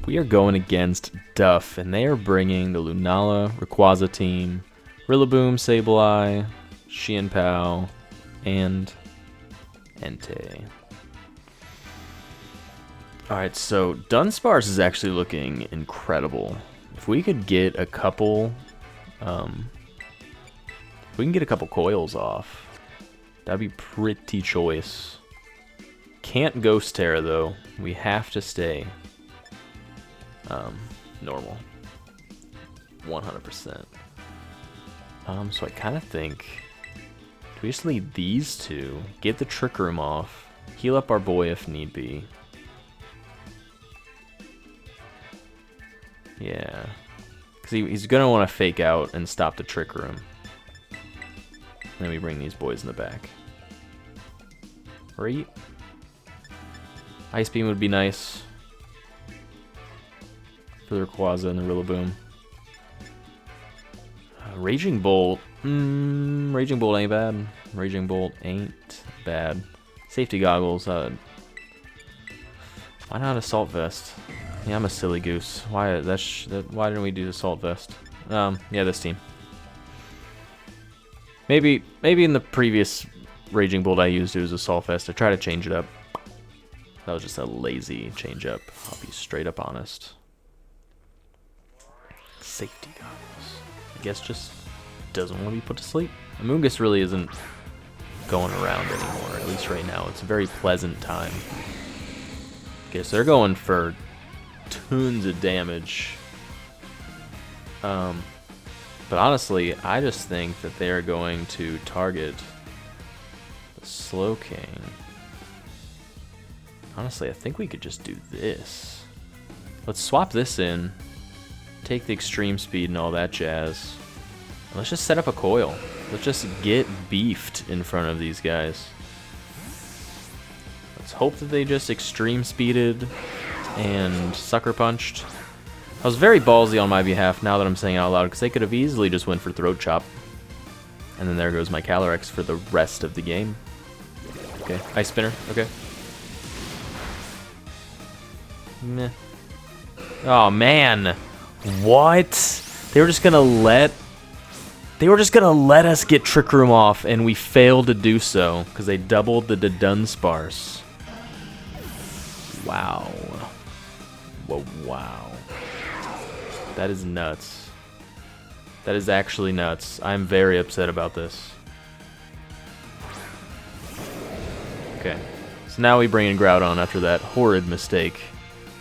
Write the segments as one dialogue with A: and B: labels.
A: We are going against Duff, and they are bringing the Lunala, Rayquaza team, Rillaboom, Sableye, Xianpao, and Entei. Alright, so Dunsparce is actually looking incredible. If we could get a couple, if we can get a couple coils off, that'd be pretty choice. Can't Ghost Terra though. We have to stay normal. 100%. So I kind of think, do we just lead these two, get the Trick Room off, heal up our boy if need be. Yeah, because he's going to want to fake out and stop the Trick Room. And then we bring these boys in the back. Right? Ice Beam would be nice for the Rayquaza and the Rillaboom. Raging Bolt. Raging Bolt ain't bad. Raging Bolt ain't bad. Safety Goggles. Why not Assault Vest? Yeah, I'm a silly goose. Why why didn't we do the Assault Vest? Yeah, this team. Maybe in the previous Raging Bolt I used it was Assault Vest. I tried to change it up. That was just a lazy change up. I'll be straight up honest. Safety Goggles. I guess just doesn't want to be put to sleep. Amoonguss really isn't going around anymore, at least right now. It's a very pleasant time. Okay, so they're going for tons of damage. But honestly, I just think that they're going to target the Slowking. Honestly, I think we could just do this. Let's swap this in, take the extreme speed and all that jazz. And let's just set up a coil. Let's just get beefed in front of these guys. Let's hope that they just extreme speeded and sucker punched. I was very ballsy on my behalf now that I'm saying it out loud, because they could have easily just went for Throat Chop. And then there goes my CALYREX for the rest of the game. Okay, Ice Spinner, okay. Meh. Oh man, what? They were just gonna let us get Trick Room off, and we failed to do so because they doubled the Dunsparce. Wow. Whoa, wow. That is nuts. That is actually nuts. I'm very upset about this. Okay, so now we bring in Groudon after that horrid mistake.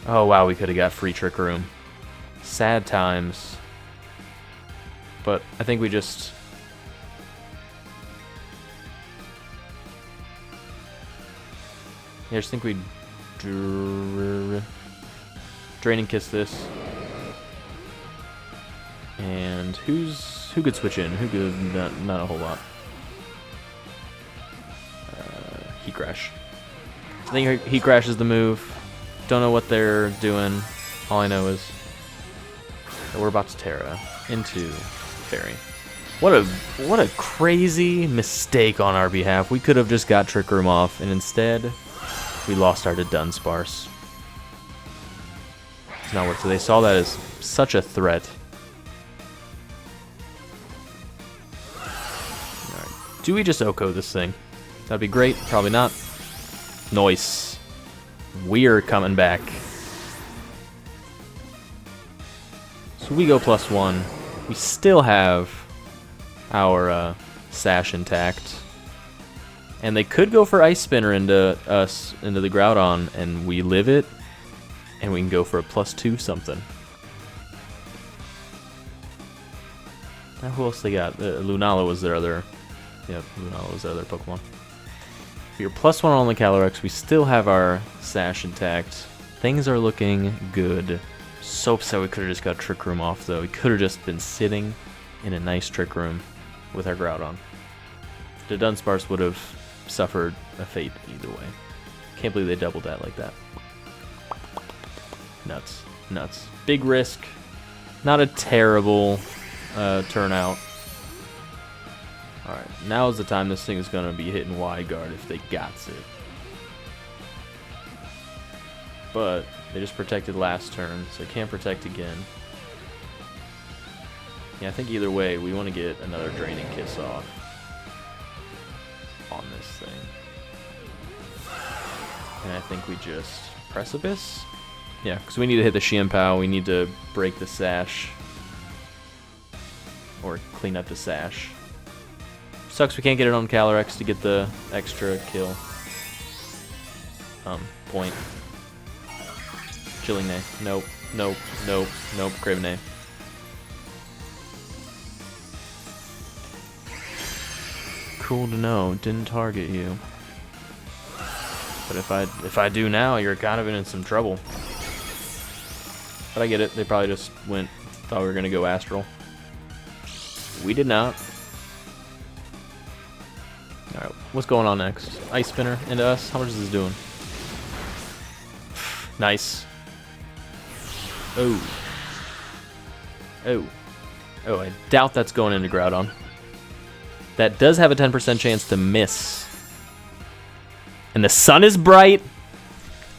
A: Oh wow, we could have got free Trick Room. Sad times. But I think we just... Yeah, I just think we Draining Kiss this. And who could switch in? Who could? Not a whole lot. Heat Crash. I think Heat Crash is the move. Don't know what they're doing. All I know is that we're about to Terra into Fairy. What a crazy mistake on our behalf. We could have just got Trick Room off, and instead we lost our to Dunsparce. It's not worth it. They saw that as such a threat. Alright. Do we just Oko this thing? That'd be great. Probably not. Noise. We're coming back. So we go +1. We still have our Sash intact. And they could go for Ice Spinner into us, into the Groudon, and we live it. And we can go for a +2 something. Now who else they got? Lunala was their other... Yep, Lunala was their other Pokemon. We are +1 on the CALYREX. We still have our Sash intact. Things are looking good. So upset we could have just got Trick Room off, though. We could have just been sitting in a nice Trick Room with our Groudon. The Dunsparce would have suffered a fate either way. Can't believe they doubled that like that. Nuts. Nuts. Big risk. Not a terrible turnout. Alright, now is the time this thing is going to be hitting wide guard if they got it. but they just protected last turn, so they can't protect again. Yeah, I think either way, we want to get another Draining Kiss off on this thing. And I think we just Precipice? Yeah, because we need to hit the Xianpao, we need to break the Sash. Or clean up the Sash. Sucks we can't get it on CALYREX to get the extra kill. Point. Chilling Nay. Nope, nope, nope, nope, Craven Nay. Cool to know, didn't target you. But if I do now, you're kind of in some trouble. But I get it, they probably just thought we were gonna go Astral. We did not. Alright, what's going on next? Ice Spinner into us? How much is this doing? Nice. Oh. Oh. Oh, I doubt that's going into Groudon. That does have a 10% chance to miss. And the sun is bright.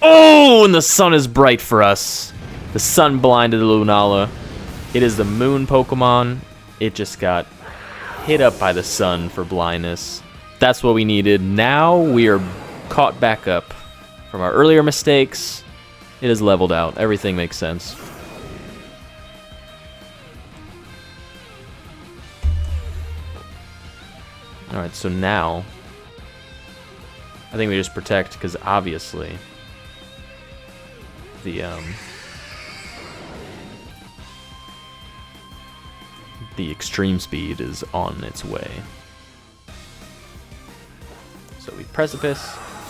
A: Oh, and the sun is bright for us. The sun blinded Lunala. It is the moon Pokemon. It just got hit up by the sun for blindness. That's what we needed. Now we are caught back up from our earlier mistakes. It is leveled out. Everything makes sense. Alright, so now I think we just protect because obviously the extreme speed is on its way. So we Precipice.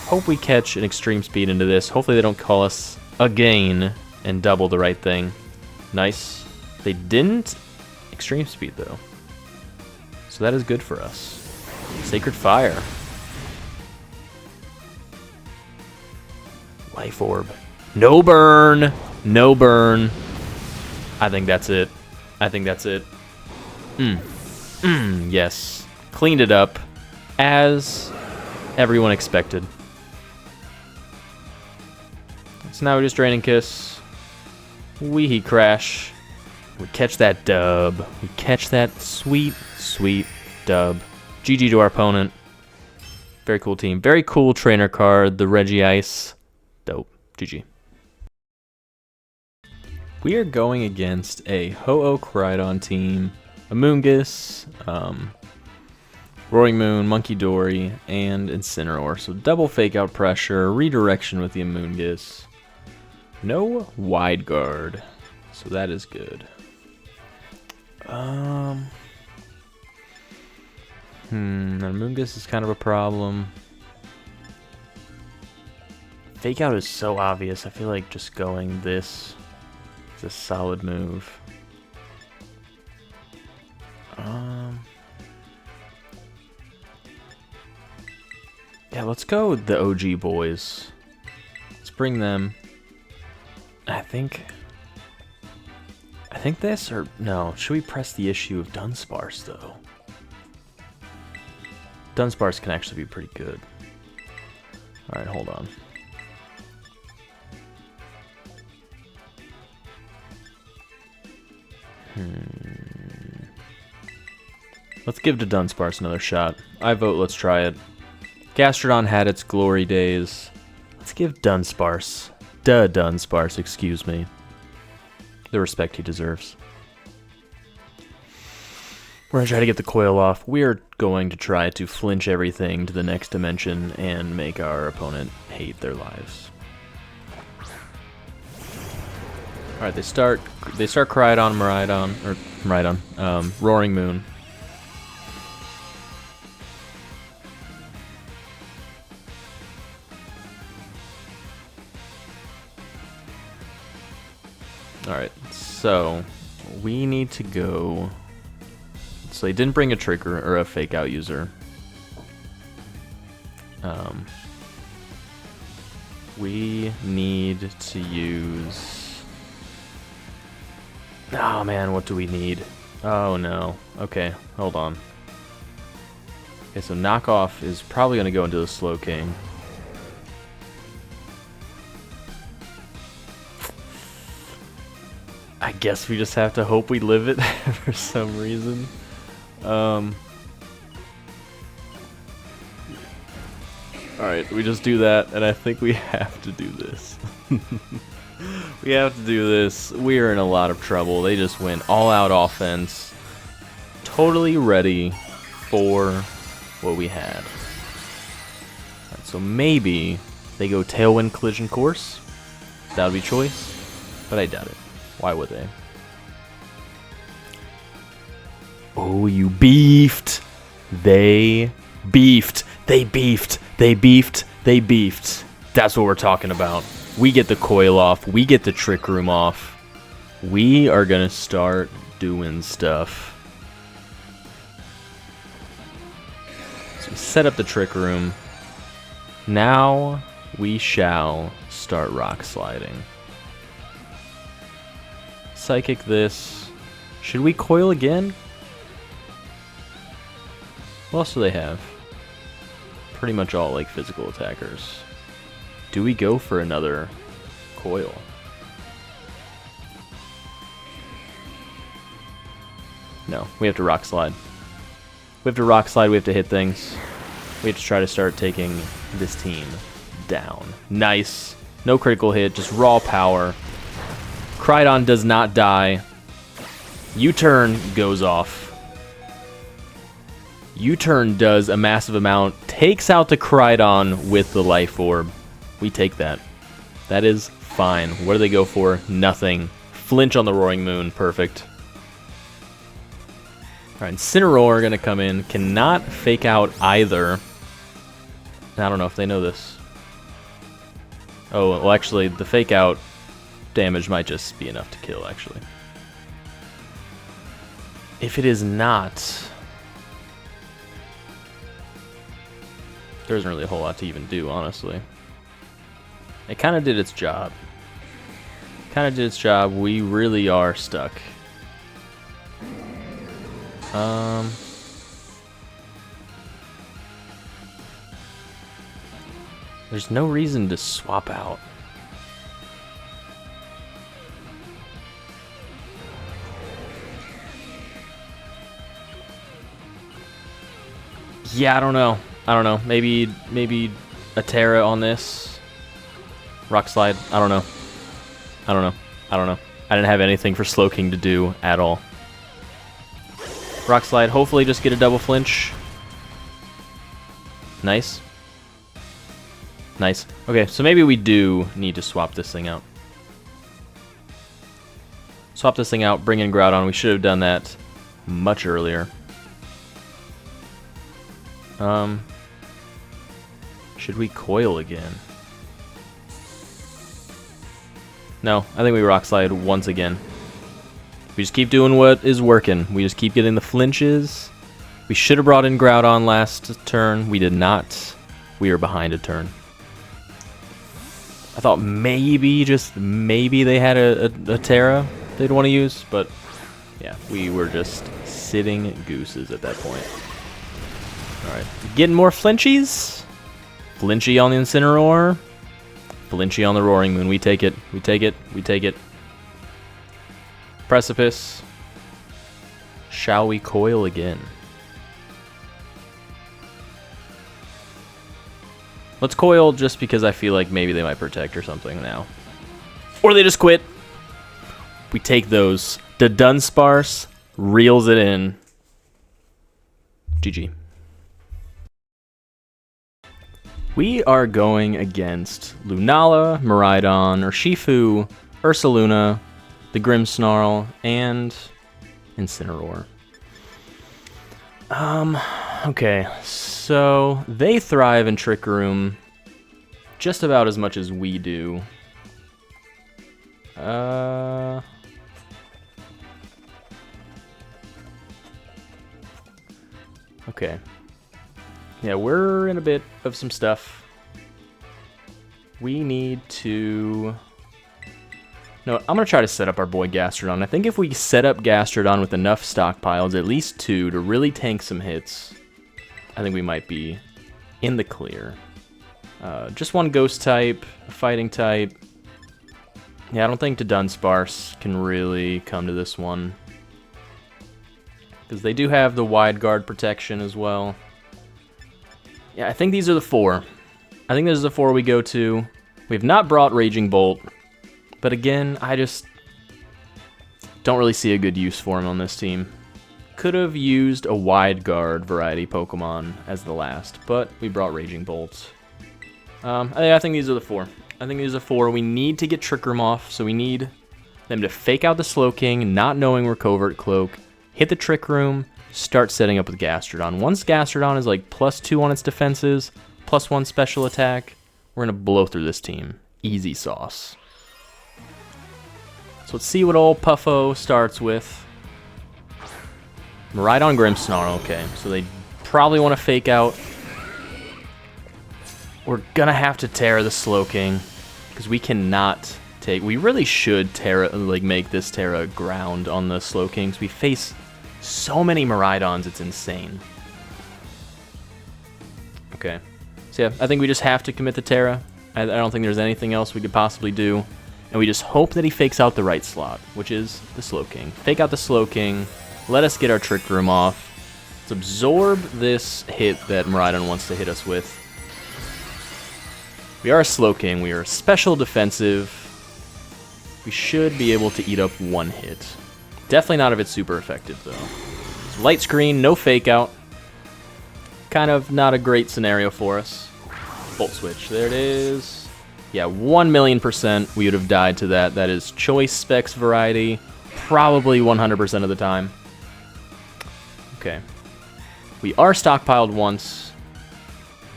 A: Hope we catch an extreme speed into this. Hopefully they don't call us again and double the right thing. Nice. They didn't extreme speed though. So that is good for us. Sacred Fire. Life Orb. No burn. No burn. I think that's it. I think that's it. Yes. Cleaned it up as everyone expected. So now we just Draining Kiss. Weehee Crash. We catch that dub. We catch that sweet, sweet dub. GG to our opponent. Very cool team. Very cool trainer card. The Regice. Dope. GG. We are going against a Ho-Oh Koraidon team. Amoonguss, Roaring Moon, Monkey Dory, and Incineroar. So double Fake Out Pressure, redirection with the Amoonguss. No Wide Guard. So that is good. Amoonguss is kind of a problem. Fake Out is so obvious. I feel like just going this is a solid move. Yeah, let's go with the OG boys. Let's bring them. I think this, or no, should we press the issue of Dunsparce though? Dunsparce can actually be pretty good. Alright, hold on. Let's give to Dunsparce another shot. I vote let's try it. Gastrodon had its glory days. Let's give Dunsparce, Dunsparce, excuse me, the respect he deserves. We're going to try to get the coil off. We are going to try to flinch everything to the next dimension and make our opponent hate their lives. Alright, they start Miraidon, Roaring Moon. Alright, so we need to go. So they didn't bring a trigger or a fake out user. We need to use. Oh man, what do we need? Oh no. Okay, hold on. Okay, so knockoff is probably going to go into the Slow King. I guess we just have to hope we live it for some reason. Alright, we just do that, and I think we have to do this. We have to do this. We are in a lot of trouble. They just went all-out offense. Totally ready for what we had. Right, so maybe they go Tailwind Collision Course. That would be choice, but I doubt it. Why would they? Oh, you beefed. They beefed. They beefed. They beefed. They beefed. That's what we're talking about. We get the coil off. We get the trick room off. We are going to start doing stuff. So we set up the trick room. Now we shall start rock sliding. Psychic this. Should we coil again? What else do they have? Pretty much all like physical attackers. Do we go for another coil? No, we have to rock slide. We have to rock slide, we have to hit things. We have to try to start taking this team down. Nice. No critical hit, just raw power. Crydon does not die. U-turn goes off. U-turn does a massive amount, takes out the Crydon with the life orb. We take that. That is fine. What do they go for? Nothing. Flinch on the Roaring Moon. Perfect. Alright, Incineroar are going to come in. Cannot fake out either. I don't know if they know this. Oh, well actually, the fake out damage might just be enough to kill, actually. If it is not... there isn't really a whole lot to even do, honestly. It kind of did its job. Kind of did its job. We really are stuck. There's no reason to swap out. Yeah, I don't know. I don't know. Maybe a Terra on this. Rock slide. I don't know. I don't know. I don't know. I didn't have anything for Slowking to do at all. Rock slide. Hopefully just get a double flinch. Nice. Nice. Okay, so maybe we do need to swap this thing out. Swap this thing out. Bring in Groudon. We should have done that much earlier. Should we coil again? No, I think we rock slide once again. We just keep doing what is working. We just keep getting the flinches. We should have brought in Groudon last turn. We did not. We are behind a turn. I thought maybe, just maybe they had a Terra they'd want to use, but yeah, we were just sitting gooses at that point. Alright, getting more flinchies. Flinchy on the Incineroar. Flinchy on the Roaring Moon. We take it. We take it. We take it. Precipice. Shall we coil again? Let's coil just because I feel like maybe they might protect or something now. Or they just quit. We take those. The Dunsparce reels it in. GG. We are going against Lunala, Miraidon, Urshifu, Ursaluna, the Grimmsnarl, and Incineroar. Okay, so they thrive in Trick Room just about as much as we do. Okay. Yeah, we're in a bit of some stuff. We need to... No, I'm going to try to set up our boy Gastrodon. I think if we set up Gastrodon with enough stockpiles, at least 2, to really tank some hits, I think we might be in the clear. Just one Ghost type, a Fighting type, Yeah, I don't think the Dunsparce can really come to this one. Because they do have the wide guard protection as well. Yeah, I think these are the 4. I think this is the 4 we go to. We have not brought Raging Bolt. But again, I just don't really see a good use for him on this team. Could have used a wide guard variety Pokemon as the last, but we brought Raging Bolt. I think these are the 4. I think these are 4. We need to get Trick Room off, so we need them to fake out the Slowking, not knowing we're Covert Cloak, hit the Trick Room, start setting up with Gastrodon. Once Gastrodon is like +2 on its defenses, +1 special attack, we're going to blow through this team. Easy sauce. So let's see what old Puffo starts with. Miraidon Grimmsnarl, okay. So they probably want to fake out. We're going to have to Terra the Slowking, because we cannot take... We really should Terra, like, make this Terra ground on the Slowkings. We face so many Miraidons, it's insane. Okay. So yeah, I think we just have to commit the Terra. I don't think there's anything else we could possibly do. And we just hope that he fakes out the right slot, which is the Slowking. Fake out the Slowking. Let us get our Trick Room off. Let's absorb this hit that Miraidon wants to hit us with. We are a Slowking. We are special defensive. We should be able to eat up 1 hit. Definitely not if it's super effective, though. So light screen, no fake out. Kind of not a great scenario for us. Volt switch. There it is. Yeah, 1,000,000% we would have died to that. That is choice specs variety. Probably 100% of the time. Okay. We are stockpiled once.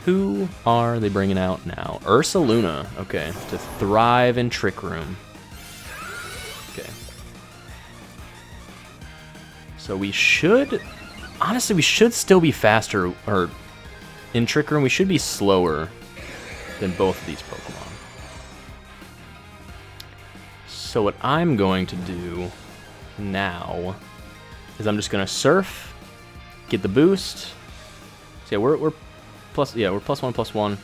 A: Who are they bringing out now? Ursaluna. Okay. To thrive in Trick Room. Okay. So we should... Honestly, we should still be faster. Or in Trick Room, we should be slower than both of these Pokemon. So what I'm going to do now is I'm just going to Surf, get the boost. So yeah, we're +1/+1. So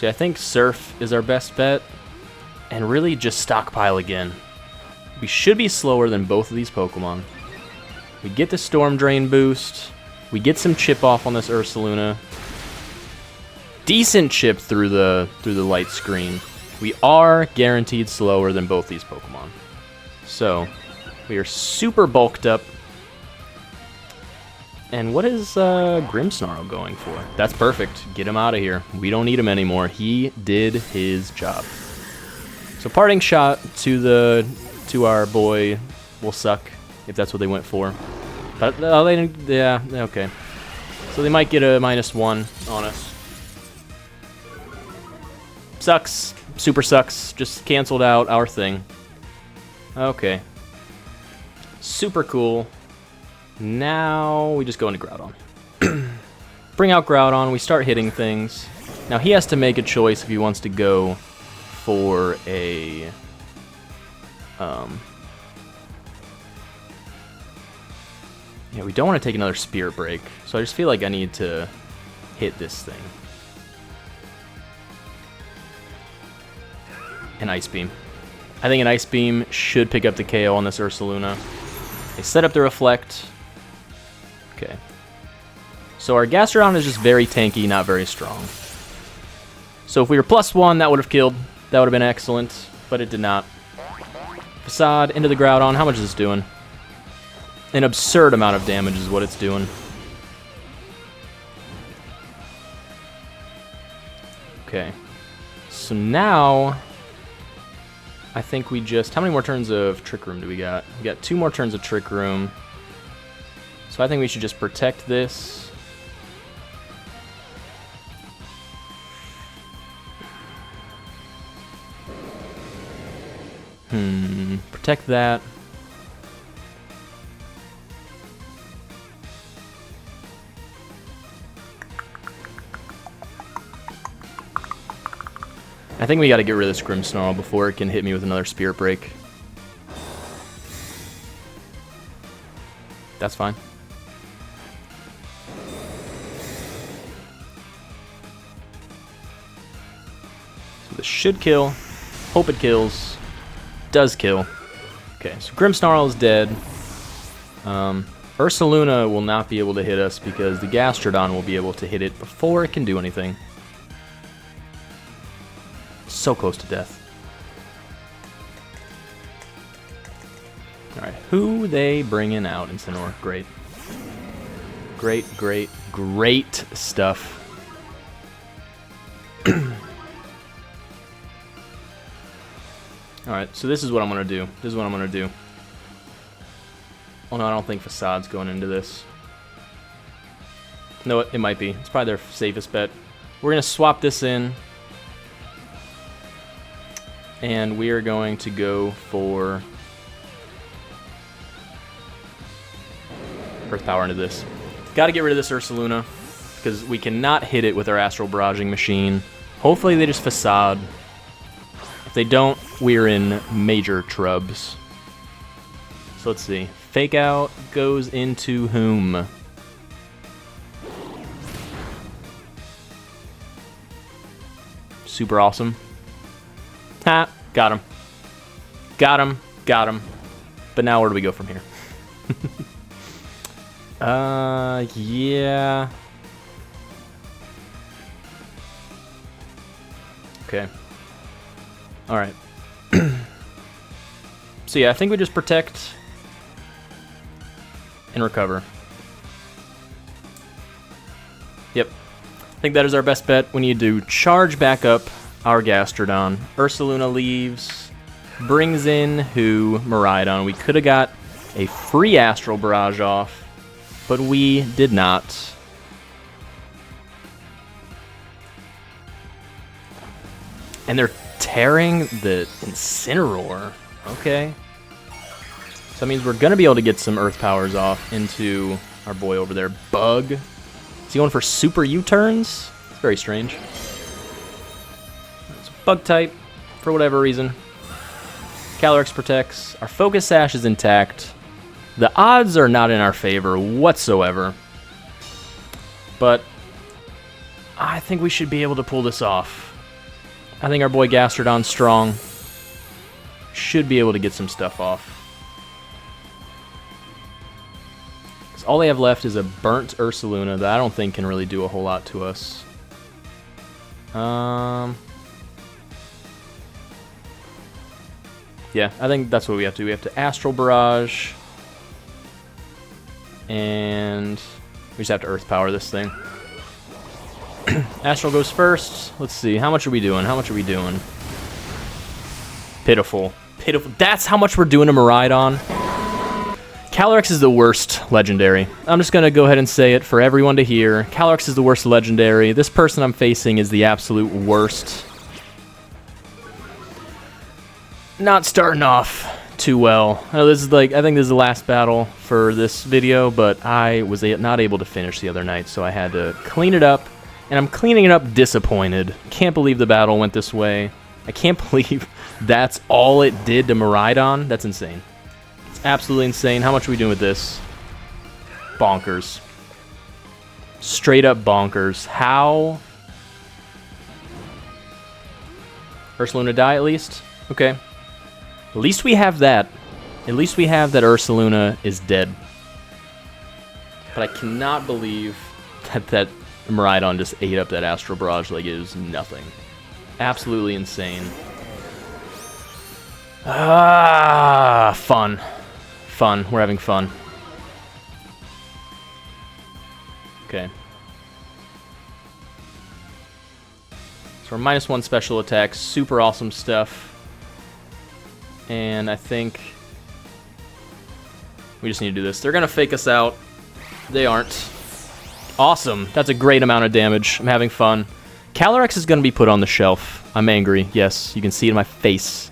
A: yeah, I think Surf is our best bet, and really just stockpile again. We should be slower than both of these Pokemon. We get the Storm Drain boost. We get some chip off on this Ursaluna. Decent chip through the light screen. We are guaranteed slower than both these Pokemon. So we are super bulked up. And what is Grimmsnarl going for? That's perfect. Get him out of here. We don't need him anymore. He did his job. So parting shot to our boy will suck if that's what they went for. But they didn't. Yeah. Okay. So they might get a -1 on us. Sucks. Super sucks. Just canceled out our thing. Okay. Super cool. Now we just go into Groudon. Bring out Groudon. We start hitting things. Now he has to make a choice if he wants to go for a... Yeah, we don't want to take another Spirit Break. So I just feel like I need to hit this thing. An Ice Beam. I think an Ice Beam should pick up the KO on this Ursaluna. They set up the Reflect. Okay. So our Gastrodon is just very tanky, not very strong. So if we were +1, that would have killed. That would have been excellent, but it did not. Facade into the Groudon. How much is this doing? An absurd amount of damage is what it's doing. Okay. So now... I think we just... How many more turns of Trick Room do we got? We got 2 more turns of Trick Room. So I think we should just protect this. Protect that. I think we got to get rid of this Grimmsnarl before it can hit me with another Spirit Break. That's fine. So this should kill. Hope it kills. Does kill. Okay, so Grimmsnarl is dead. Ursaluna will not be able to hit us because the Gastrodon will be able to hit it before it can do anything. So close to death. Alright, who they bringing out, Incineroar? Great. Great, great, great stuff. Alright, so this is what I'm going to do. This is what I'm going to do. Oh no, I don't think Facade's going into this. No, it might be. It's probably their safest bet. We're going to swap this in. And we are going to go for Earth Power into this. Got to get rid of this Ursaluna, because we cannot hit it with our Astral Barraging Machine. Hopefully they just Facade. If they don't, we're in major trubs. So let's see. Fake Out goes into whom? Super awesome. Ha! Got him. Got him. Got him. But now where do we go from here? Yeah. Okay. Alright. So yeah, I think we just protect and recover. Yep. I think that is our best bet. We need to charge back up our Gastrodon. Ursaluna leaves. Brings in who? Miraidon. We could have got a free Astral Barrage off, but we did not. And they're tearing the Incineroar. Okay. So that means we're going to be able to get some Earth Powers off into our boy over there. Bug. Is he going for super U-turns? It's very strange. It's a Bug type, for whatever reason. CALYREX protects. Our Focus Sash is intact. The odds are not in our favor whatsoever. But I think we should be able to pull this off. I think our boy Gastrodon's strong. Should be able to get some stuff off. All they have left is a burnt Ursaluna that I don't think can really do a whole lot to us. Yeah, I think that's what we have to do. We have to Astral Barrage. And we just have to Earth Power this thing. Astral goes first. Let's see. How much are we doing? How much are we doing? Pitiful. Pitiful. That's how much we're doing to Miraidon. CALYREX is the worst legendary. I'm just going to go ahead and say it for everyone to hear. CALYREX is the worst legendary. This person I'm facing is the absolute worst. Not starting off too well. I know this is like, I think this is the last battle for this video, but I was not able to finish the other night, so I had to clean it up. And I'm cleaning it up disappointed. Can't believe the battle went this way. I can't believe that's all it did to Miraidon. That's insane. It's absolutely insane. How much are we doing with this? Bonkers. Straight up bonkers. How? Ursaluna die at least? Okay. At least we have that. At least we have that Ursaluna is dead. But I cannot believe that Miraidon just ate up that Astral Barrage like it was nothing. Absolutely insane. Ah, fun. Fun. We're having fun. Okay. So we're -1 special attack. Super awesome stuff. And I think we just need to do this. They're going to fake us out. They aren't. Awesome. That's a great amount of damage. I'm having fun. CALYREX is going to be put on the shelf. I'm angry. Yes, you can see it in my face.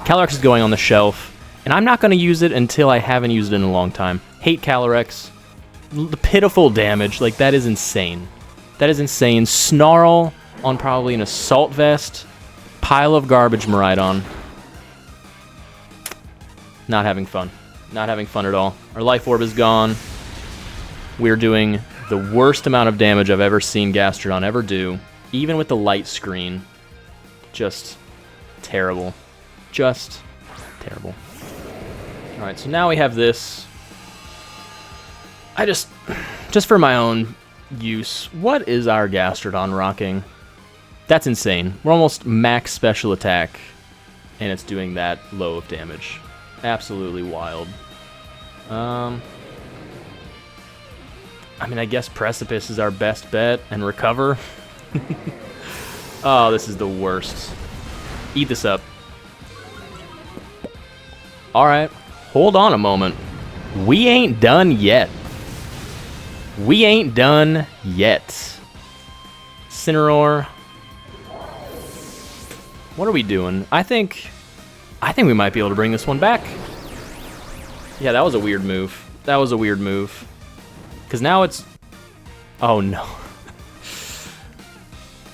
A: CALYREX is going on the shelf. And I'm not going to use it until I haven't used it in a long time. Hate CALYREX. The pitiful damage. Like, that is insane. That is insane. Snarl on probably an Assault Vest. Pile of garbage Miraidon. Not having fun. Not having fun at all. Our Life Orb is gone. We're doing the worst amount of damage I've ever seen Gastrodon ever do. Even with the light screen. Just terrible. Just Terrible. Alright, so now we have this. I just for my own use, what is our Gastrodon rocking? That's insane. We're almost max special attack, and it's doing that low of damage. Absolutely wild. I mean, I guess Precipice is our best bet, and Recover. Oh, this is the worst. Eat this up. Alright, hold on a moment. We ain't done yet. We ain't done yet. Incineroar. What are we doing? I think we might be able to bring this one back. Yeah, that was a weird move. That was a weird move. Because now it's... Oh, no.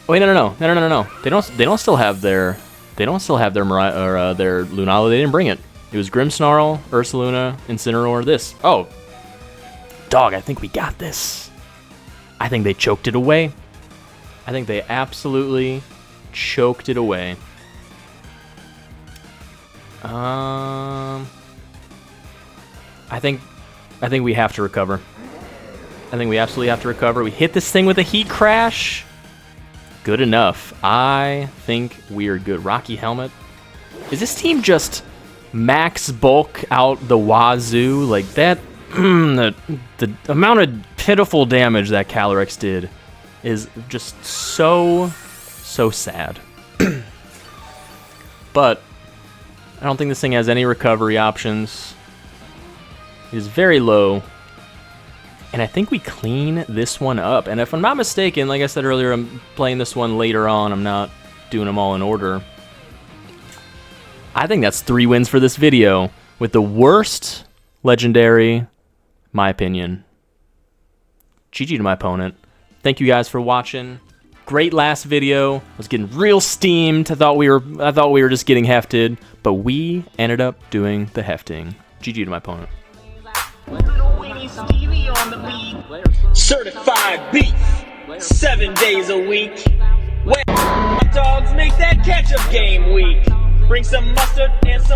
A: Wait, no. They don't still have their... They don't still have their their Lunala. They didn't bring it. It was Grimmsnarl, Ursaluna, Incineroar, this. Oh. Dog, I think we got this. I think they choked it away. I think they absolutely choked it away. I think we have to recover. I think we absolutely have to recover. We hit this thing with a Heat Crash. Good enough. I think we're good. Rocky Helmet. Is this team just max bulk out the wazoo? Like that, the amount of pitiful damage that CALYREX did is just so sad. But I don't think this thing has any recovery options. It is very low. And I think we clean this one up. And if I'm not mistaken, like I said earlier, I'm playing this one later on. I'm not doing them all in order. I think that's 3 wins for this video. With the worst legendary, my opinion. GG to my opponent. Thank you guys for watching. Great last video. I was getting real steamed. I thought we were just getting hefted. But we ended up doing the hefting. GG to my opponent.
B: Certified beef, 7 days a week. Where dogs make that ketchup game weak. Bring some mustard and some